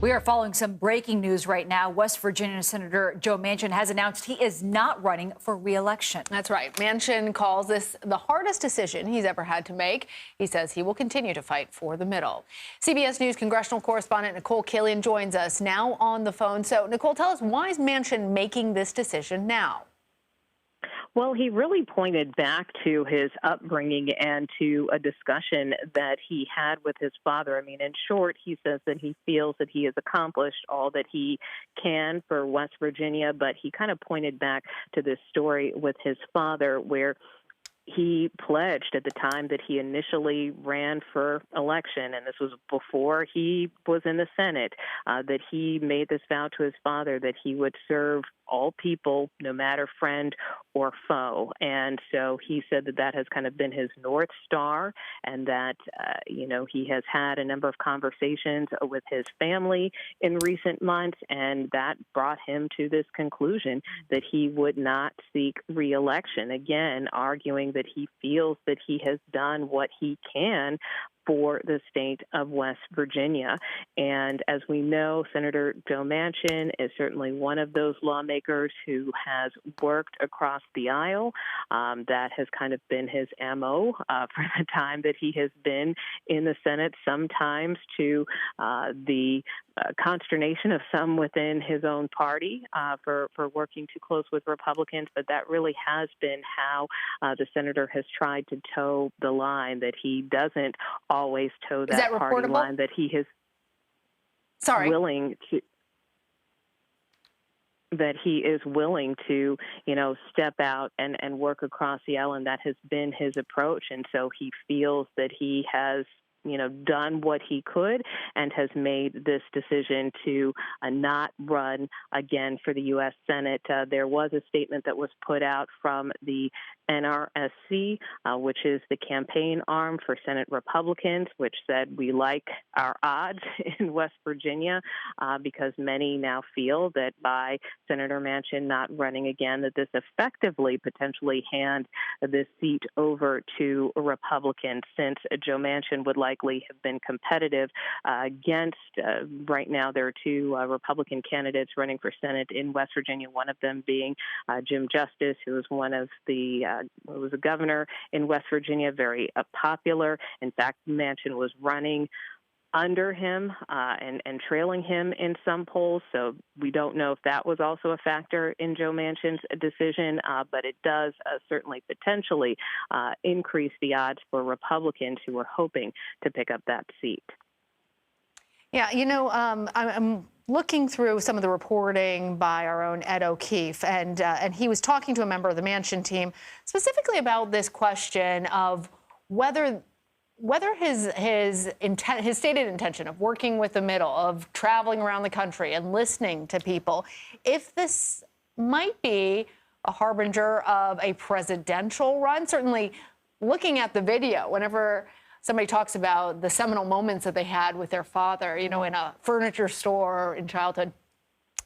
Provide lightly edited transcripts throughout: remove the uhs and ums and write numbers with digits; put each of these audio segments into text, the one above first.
We are following some breaking news right now. West Virginia Senator Joe Manchin has announced he is not running for re-election. That's right. Manchin calls this the hardest decision he's ever had to make. He says he will continue to fight for the middle. CBS News congressional correspondent Nikole Killion joins us now on the phone. So, Nikole, tell us, why is Manchin making this decision now? Well, he really pointed back to his upbringing and to a discussion that he had with his father. I mean, in short, he says that he feels that he has accomplished all that he can for West Virginia, but he kind of pointed back to this story with his father where he pledged at the time that he initially ran for election, and this was before he was in the Senate, that he made this vow to his father that he would serve all people, no matter friend or foe. And so he said that that has kind of been his North Star, and that, he has had a number of conversations with his family in recent months, and that brought him to this conclusion that he would not seek re-election, again, arguing that he feels that he has done what he can for the state of West Virginia. And as we know, Senator Joe Manchin is certainly one of those lawmakers who has worked across the aisle. That has kind of been his MO for the time that he has been in the Senate, sometimes to the consternation of some within his own party for working too close with Republicans, but that really has been how the senator has tried to toe the line, that he doesn't always toe that party line, that he is willing to step out and work across the aisle, and that has been his approach. And so he feels that he has done what he could and has made this decision to not run again for the U.S. Senate. There was a statement that was put out from the NRSC, which is the campaign arm for Senate Republicans, which said we like our odds in West Virginia because many now feel that by Senator Manchin not running again, that this effectively potentially hand this seat over to Republicans, since Joe Manchin would likely have been competitive against, right now there are two Republican candidates running for Senate in West Virginia, one of them being Jim Justice, who was one of the who was a governor in West Virginia, very popular. In fact, Manchin was running under him and trailing him in some polls. So we don't know if that was also a factor in Joe Manchin's decision, but it does certainly potentially increase the odds for Republicans who are hoping to pick up that seat. Yeah, I'm looking through some of the reporting by our own Ed O'Keefe, and he was talking to a member of the Manchin team specifically about this question of whether his stated intention of working with the middle, of traveling around the country and listening to people, if this might be a harbinger of a presidential run. Certainly, looking at the video, whenever somebody talks about the seminal moments that they had with their father, in a furniture store in childhood,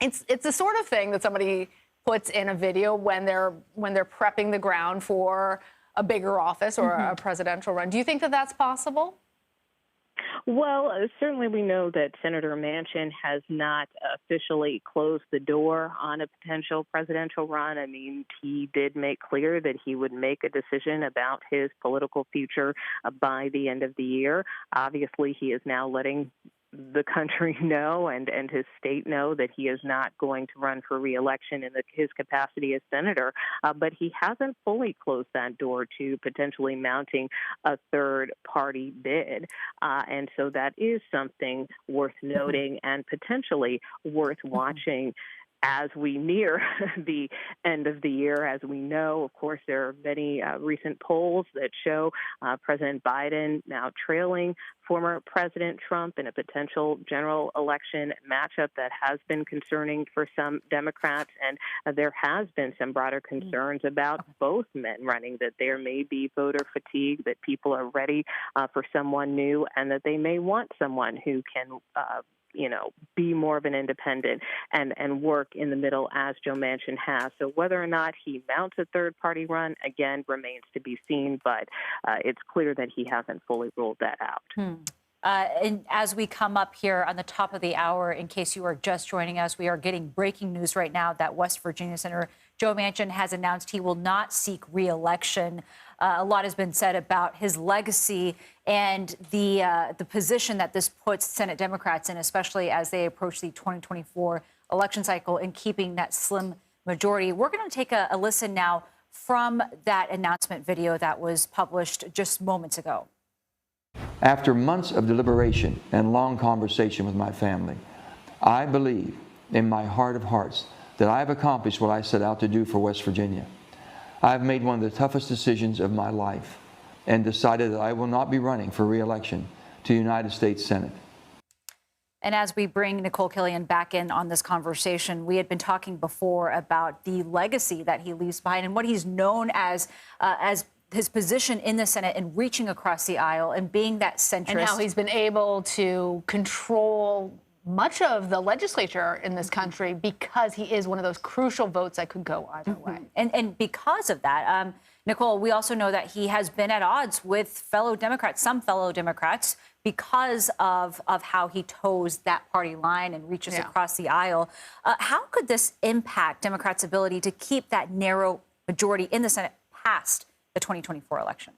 it's the sort of thing that somebody puts in a video when they're prepping the ground for a bigger office or a presidential run. Do you think that that's possible? Well, certainly we know that Senator Manchin has not officially closed the door on a potential presidential run. I mean, he did make clear that he would make a decision about his political future by the end of the year. Obviously, he is now letting the country know and his state know that he is not going to run for re-election in his capacity as senator, but he hasn't fully closed that door to potentially mounting a third-party bid. And so that is something worth noting and potentially worth watching as we near the end of the year. As we know, of course, there are many recent polls that show President Biden now trailing former President Trump in a potential general election matchup that has been concerning for some Democrats. And there has been some broader concerns about both men running, that there may be voter fatigue, that people are ready for someone new, and that they may want someone who can be more of an independent and work in the middle, as Joe Manchin has. So whether or not he mounts a third-party run, again, remains to be seen, but it's clear that he hasn't fully ruled that out. And as we come up here on the top of the hour, in case you are just joining us, we are getting breaking news right now that West Virginia Senator Joe Manchin has announced he will not seek re-election. A lot has been said about his legacy and the position that this puts Senate Democrats in, especially as they approach the 2024 election cycle, in keeping that slim majority. We're going to take a listen now from that announcement video that was published just moments ago. After months of deliberation and long conversation with my family, I believe in my heart of hearts that I have accomplished what I set out to do for West Virginia. I have made one of the toughest decisions of my life and decided that I will not be running for re-election to the United States Senate. And as we bring Nikole Killion back in on this conversation, we had been talking before about the legacy that he leaves behind and what he's known as his position in the Senate and reaching across the aisle and being that centrist. And how he's been able to control much of the legislature in this country because he is one of those crucial votes that could go either way. And because of that, Nikole, we also know that he has been at odds with fellow Democrats, some fellow Democrats, because of how he toes that party line and reaches across the aisle. How could this impact Democrats' ability to keep that narrow majority in the Senate past the 2024 election?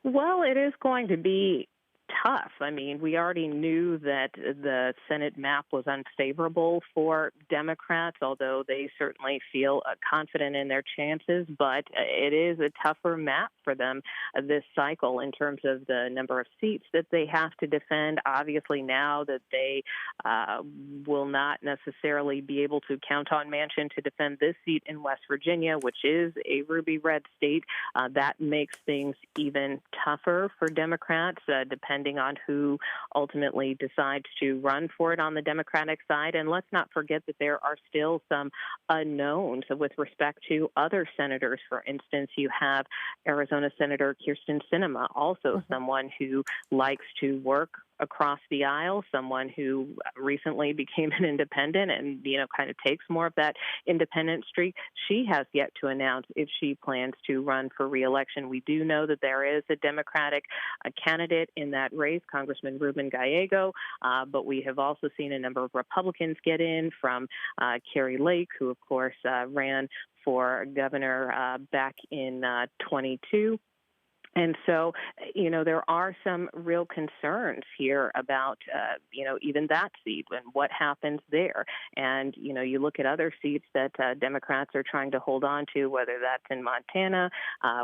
Well, it is going to be tough. I mean, we already knew that the Senate map was unfavorable for Democrats, although they certainly feel confident in their chances. But it is a tougher map for them this cycle in terms of the number of seats that they have to defend. Obviously, now that they will not necessarily be able to count on Manchin to defend this seat in West Virginia, which is a ruby red state, that makes things even tougher for Democrats, depending on who ultimately decides to run for it on the Democratic side. And let's not forget that there are still some unknowns with respect to other senators. For instance, you have Arizona Senator Kyrsten Sinema, also someone who likes to work across the aisle, someone who recently became an independent and, kind of takes more of that independent streak. She has yet to announce if she plans to run for re-election. We do know that there is a Democratic candidate in that race, Congressman Ruben Gallego, but we have also seen a number of Republicans get in, from Carrie Lake, who, of course, ran for governor back in 22. And so, there are some real concerns here about, even that seat and what happens there. And, you look at other seats that Democrats are trying to hold on to, whether that's in Montana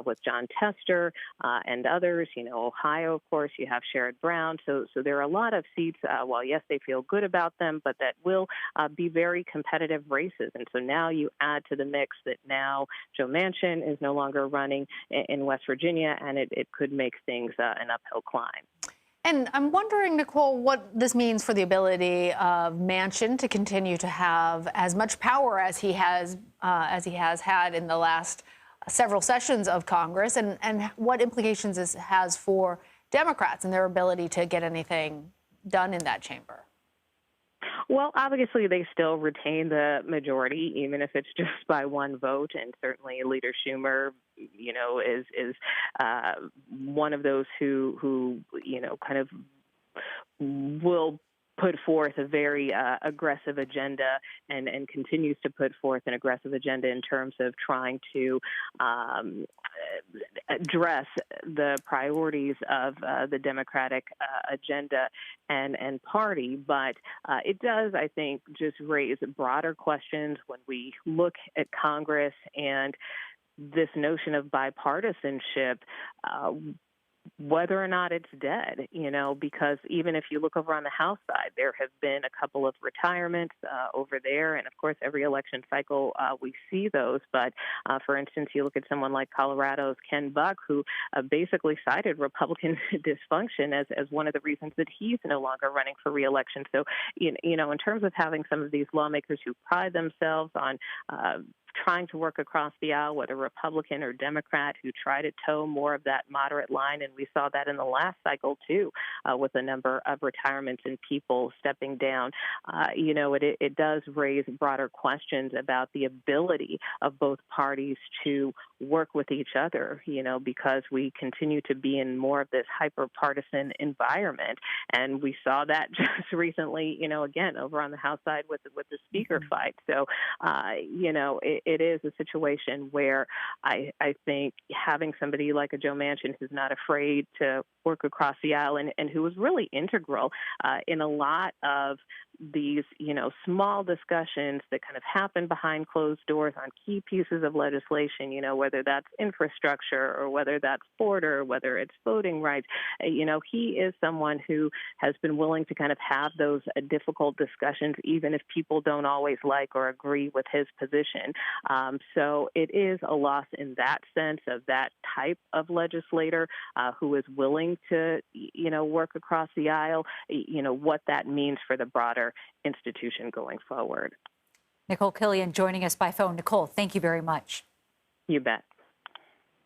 with John Tester and others, Ohio, of course, you have Sherrod Brown. So there are a lot of seats, while, yes, they feel good about them, but that will be very competitive races. And so now you add to the mix that now Joe Manchin is no longer running in West Virginia, and it could make things an uphill climb. And I'm wondering, Nikole, what this means for the ability of Manchin to continue to have as much power as he has had in the last several sessions of Congress, and what implications this has for Democrats and their ability to get anything done in that chamber. Well, obviously, they still retain the majority, even if it's just by one vote. And certainly Leader Schumer, is one of those who kind of will put forth a very aggressive agenda and continues to put forth an aggressive agenda in terms of trying to address the priorities of the Democratic agenda and party. But it does, I think, just raise broader questions when we look at Congress and this notion of bipartisanship, whether or not it's dead, because even if you look over on the House side, there have been a couple of retirements over there. And of course, every election cycle, we see those. But for instance, you look at someone like Colorado's Ken Buck, who basically cited Republican dysfunction as one of the reasons that he's no longer running for re-election. So, in terms of having some of these lawmakers who pride themselves on trying to work across the aisle, whether Republican or Democrat, who try to toe more of that moderate line. And we saw that in the last cycle, too, with a number of retirements and people stepping down. It does raise broader questions about the ability of both parties to work with each other, because we continue to be in more of this hyper-partisan environment. And we saw that just recently, again, over on the House side with the speaker fight. So, it is a situation where I think having somebody like a Joe Manchin who's not afraid to work across the aisle and who was really integral in a lot of these, small discussions that kind of happen behind closed doors on key pieces of legislation, whether that's infrastructure or whether that's border, whether it's voting rights. He is someone who has been willing to kind of have those difficult discussions, even if people don't always like or agree with his position. So it is a loss in that sense of that type of legislator who is willing to, work across the aisle, what that means for the broader institution going forward. Nikole Killion joining us by phone. Nikole, thank you very much. You bet.